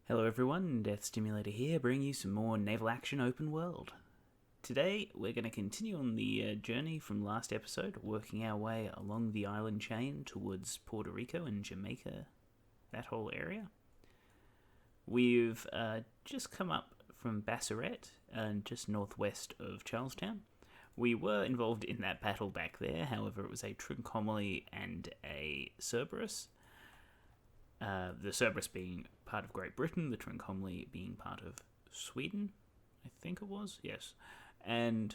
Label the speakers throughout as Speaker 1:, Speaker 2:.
Speaker 1: Hello everyone, Death Stimulator here, bringing you some more Naval Action Open World. Today we're going to continue on the journey from last episode, working our way along the island chain towards Puerto Rico and Jamaica, that whole area. We've just come up from Bassaret, just northwest of Charlestown. We were involved in that battle back there, however it was a Trincomalee and a Cerberus. The Cerberus being part of Great Britain, the Trincomalee being part of Sweden, I think it was, yes. And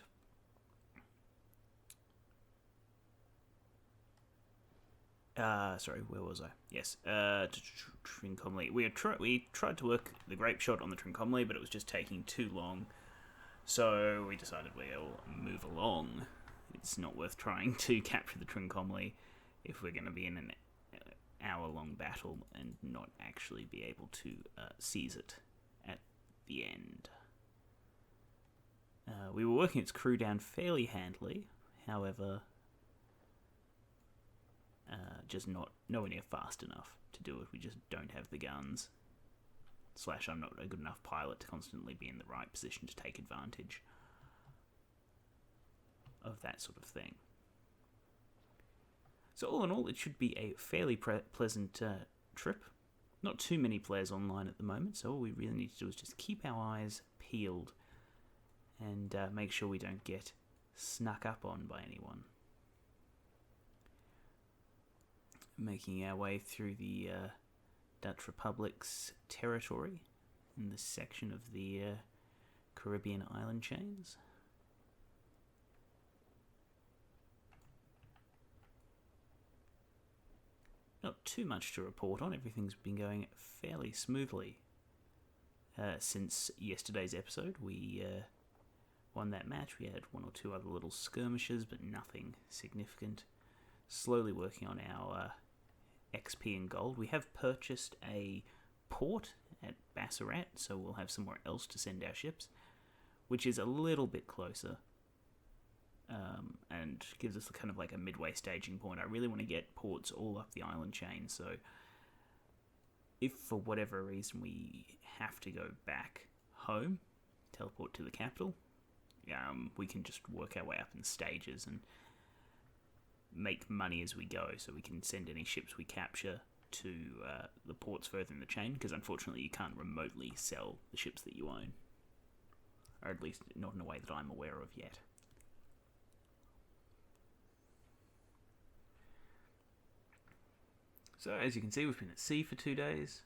Speaker 1: sorry, where was I? Yes, Trincomalee. We tried to work the grape shot on the Trincomalee, but it was just taking too long. So we decided we'll move along. It's not worth trying to capture the Trincomalee if we're going to be in an hour-long battle and not actually be able to seize it at the end. We were working its crew down fairly handily, however, just nowhere near fast enough to do it. We just don't have the guns. / I'm not a good enough pilot to constantly be in the right position to take advantage of that sort of thing. So all in all, it should be a fairly pleasant trip. Not too many players online at the moment, so all we really need to do is just keep our eyes peeled and make sure we don't get snuck up on by anyone. Making our way through the Dutch Republic's territory in this section of the Caribbean island chains. Not too much to report on. Everything's been going fairly smoothly since yesterday's episode. We won that match. We had one or two other little skirmishes, but nothing significant. Slowly working on our XP and gold. We have purchased a port at Bassaret, so we'll have somewhere else to send our ships, which is a little bit closer. And gives us kind of like a midway staging point. I really want to get ports all up the island chain, so if for whatever reason we have to go back home, teleport to the capital, we can just work our way up in stages and make money as we go, so we can send any ships we capture to the ports further in the chain, because unfortunately you can't remotely sell the ships that you own, or at least not in a way that I'm aware of yet. So, as you can see, we've been at sea for 2 days.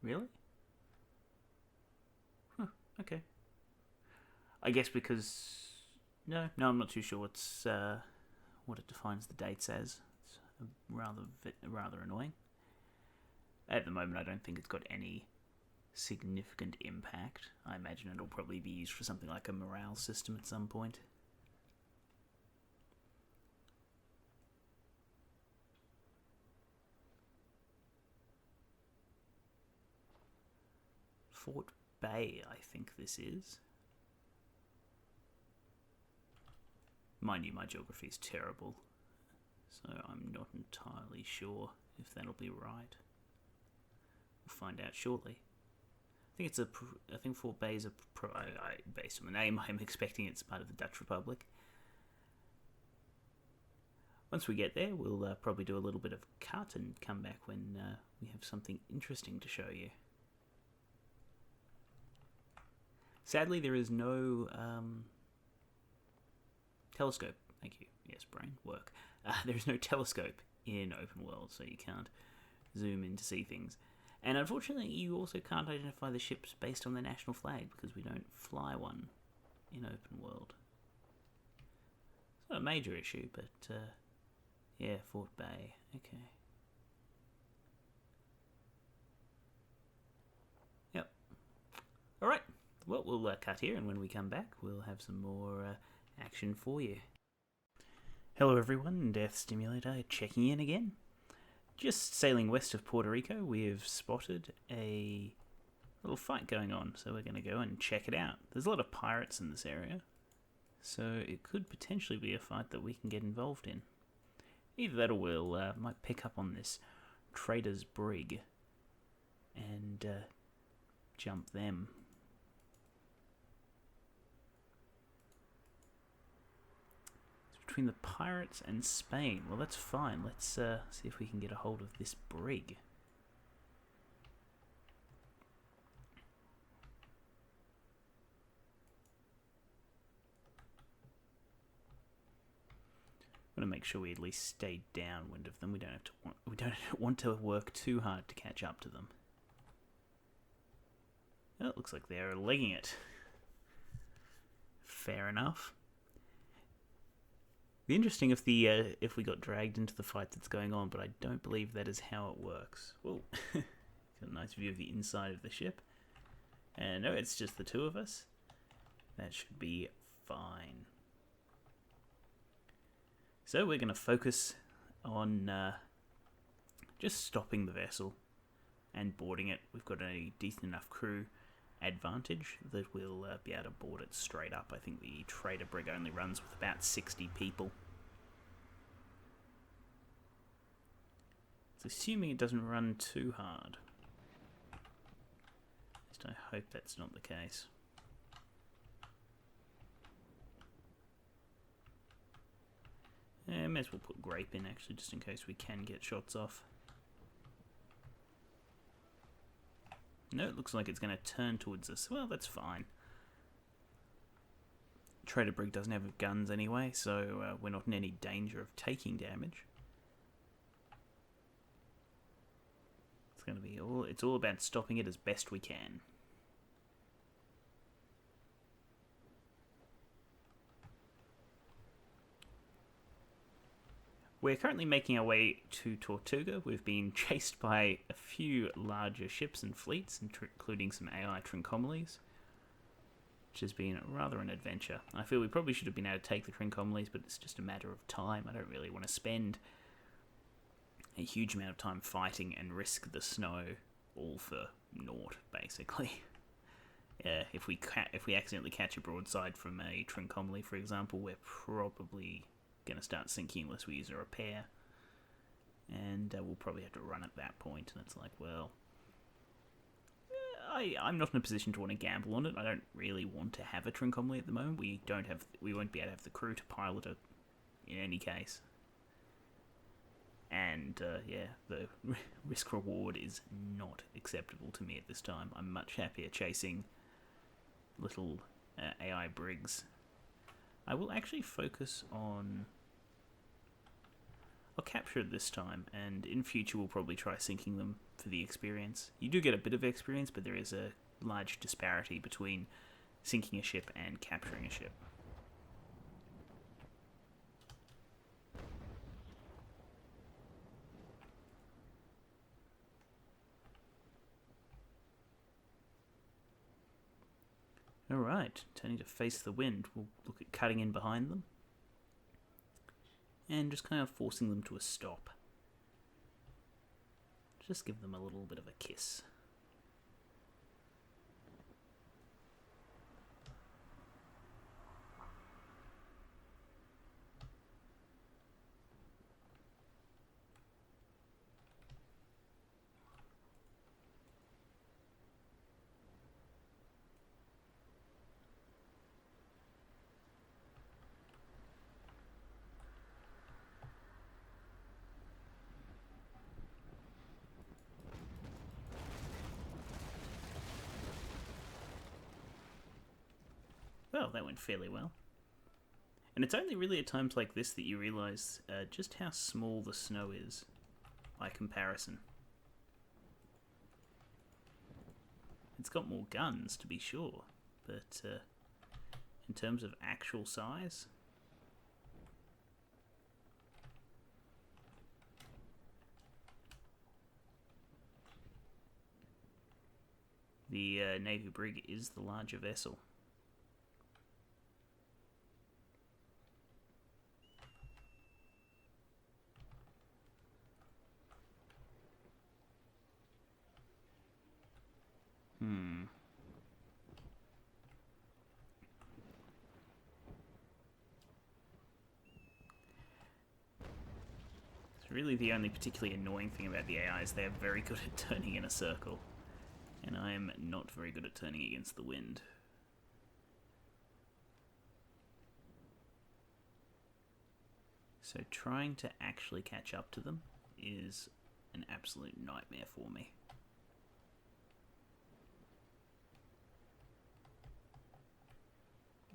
Speaker 1: Really? Huh, okay. I guess because... No, I'm not too sure what it defines the dates as. It's rather annoying. At the moment, I don't think it's got any significant impact. I imagine it'll probably be used for something like a morale system at some point. Fort Bay, I think this is. Mind you, my geography is terrible, so I'm not entirely sure if that'll be right. We'll find out shortly. I think Fort Bay is based on the name, I'm expecting it's part of the Dutch Republic. Once we get there, we'll probably do a little bit of cut and come back when we have something interesting to show you. Sadly, there is no telescope. Thank you. Yes, brain, work. There is no telescope in open world, so you can't zoom in to see things. And unfortunately, you also can't identify the ships based on their national flag, because we don't fly one in open world. It's not a major issue, but yeah, Fort Bay. Okay. Yep. All right. Well, we'll cut here, and when we come back, we'll have some more action for you. Hello everyone, Death Stimulator checking in again. Just sailing west of Puerto Rico, we've spotted a little fight going on, so we're going to go and check it out. There's a lot of pirates in this area, so it could potentially be a fight that we can get involved in. Either that or we'll might pick up on this Trader Brig and jump them. It's between the pirates and Spain. Well, that's fine. Let's see if we can get a hold of this brig. I'm gonna make sure we at least stay downwind of them. We don't want to work too hard to catch up to them. Oh, it looks like they're legging it. Fair enough. It'd be interesting if if we got dragged into the fight that's going on, but I don't believe that is how it works. Whoa. Got a nice view of the inside of the ship. And no, it's just the two of us. That should be fine. So we're going to focus on just stopping the vessel and boarding it. We've got a decent enough crew advantage that we'll be able to board it straight up. I think the Trader Brig only runs with about 60 people. So assuming it doesn't run too hard. At least I hope that's not the case. May as well put grape in actually, just in case we can get shots off. No, it looks like it's going to turn towards us. Well, that's fine. Trader Brig doesn't have guns anyway, so we're not in any danger of taking damage. It's going to be it's all about stopping it as best we can. We're currently making our way to Tortuga. We've been chased by a few larger ships and fleets, including some AI Trincomalis, which has been rather an adventure. I feel we probably should have been able to take the Trincomalis, but it's just a matter of time. I don't really want to spend a huge amount of time fighting and risk the snow all for naught, basically. If we accidentally catch a broadside from a Trincomali, for example, we're probably going to start sinking unless we use a repair, and we'll probably have to run at that point. And it's like, well, I'm not in a position to want to gamble on it. I don't really want to have a Trincomalee at the moment. We won't be able to have the crew to pilot it in any case. And yeah, the risk reward is not acceptable to me at this time. I'm much happier chasing little AI brigs. I will actually focus on... I'll capture it this time, and in future we'll probably try sinking them for the experience. You do get a bit of experience, but there is a large disparity between sinking a ship and capturing a ship. Alright, turning to face the wind, we'll look at cutting in behind them and just kind of forcing them to a stop. Just give them a little bit of a kiss. Well, that went fairly well. And it's only really at times like this that you realise just how small the snow is by comparison. It's got more guns, to be sure, but in terms of actual size... The Navy Brig is the larger vessel. It's really the only particularly annoying thing about the AI is they're very good at turning in a circle. And I I'm not very good at turning against the wind. So trying to actually catch up to them is an absolute nightmare for me.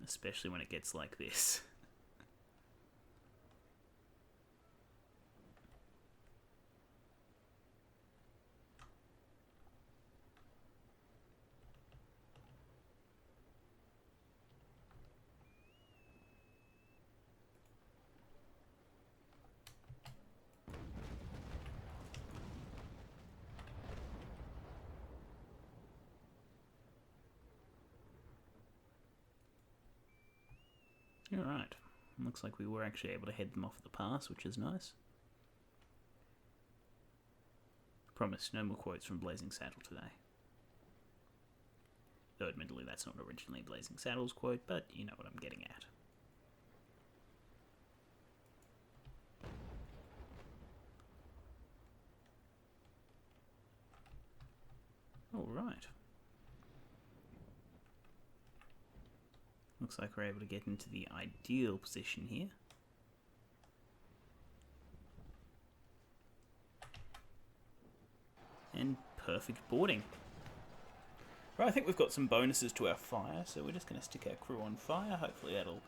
Speaker 1: Especially when it gets like this. Alright, looks like we were actually able to head them off at the pass, which is nice. Promise, no more quotes from Blazing Saddle today. Though admittedly that's not originally Blazing Saddle's quote, but you know what I'm getting at. Alright. Looks like we're able to get into the ideal position here. And perfect boarding. Right, I think we've got some bonuses to our fire, so we're just going to stick our crew on fire. Hopefully that'll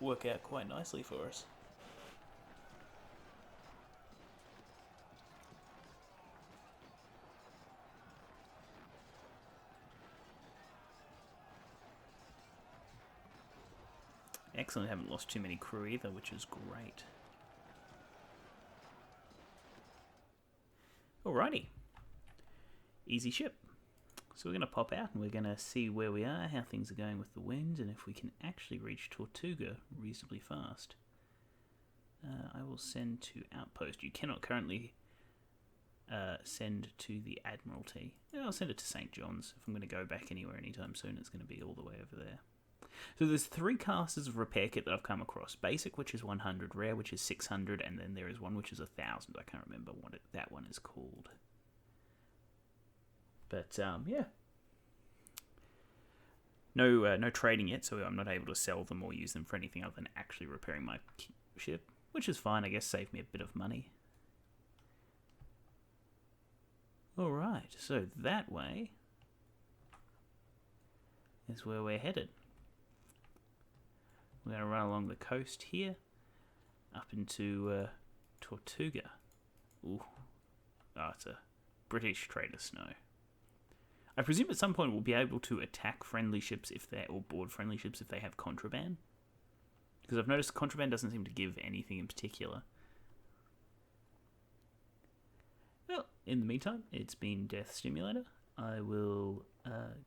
Speaker 1: work out quite nicely for us. Excellent, haven't lost too many crew either, which is great. Alrighty. Easy ship. So we're going to pop out and we're going to see where we are, how things are going with the wind, and if we can actually reach Tortuga reasonably fast. I will send to Outpost. You cannot currently send to the Admiralty. I'll send it to St. John's. If I'm going to go back anywhere anytime soon, it's going to be all the way over there. So there's 3 classes of repair kit that I've come across. Basic, which is 100, Rare, which is 600, and then there is one which is 1,000. I can't remember what that one is called. But, yeah. No trading yet, so I'm not able to sell them or use them for anything other than actually repairing my ship, which is fine, I guess, saved me a bit of money. Alright, so that way is where we're headed. We're going to run along the coast here, up into Tortuga. Ooh. Oh, it's a British trader snow. I presume at some point we'll be able to attack friendly ships or board friendly ships if they have contraband. Because I've noticed contraband doesn't seem to give anything in particular. Well, in the meantime, it's been Death Stimulator. I will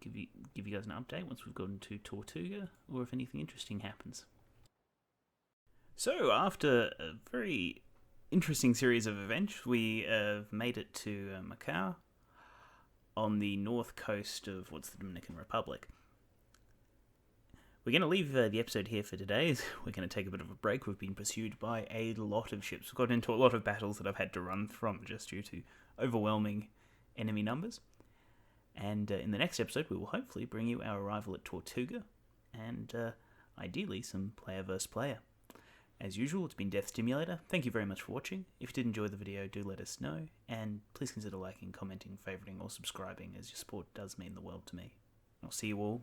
Speaker 1: give you guys an update once we've gotten to Tortuga, or if anything interesting happens. So, after a very interesting series of events, we have made it to Macau, on the north coast of the Dominican Republic. We're going to leave the episode here for today. We're going to take a bit of a break. We've been pursued by a lot of ships. We've got into a lot of battles that I've had to run from just due to overwhelming enemy numbers. And in the next episode, we will hopefully bring you our arrival at Tortuga, and ideally some player versus player. As usual, it's been Death Stimulator. Thank you very much for watching. If you did enjoy the video, do let us know, and please consider liking, commenting, favoriting, or subscribing, as your support does mean the world to me. I'll see you all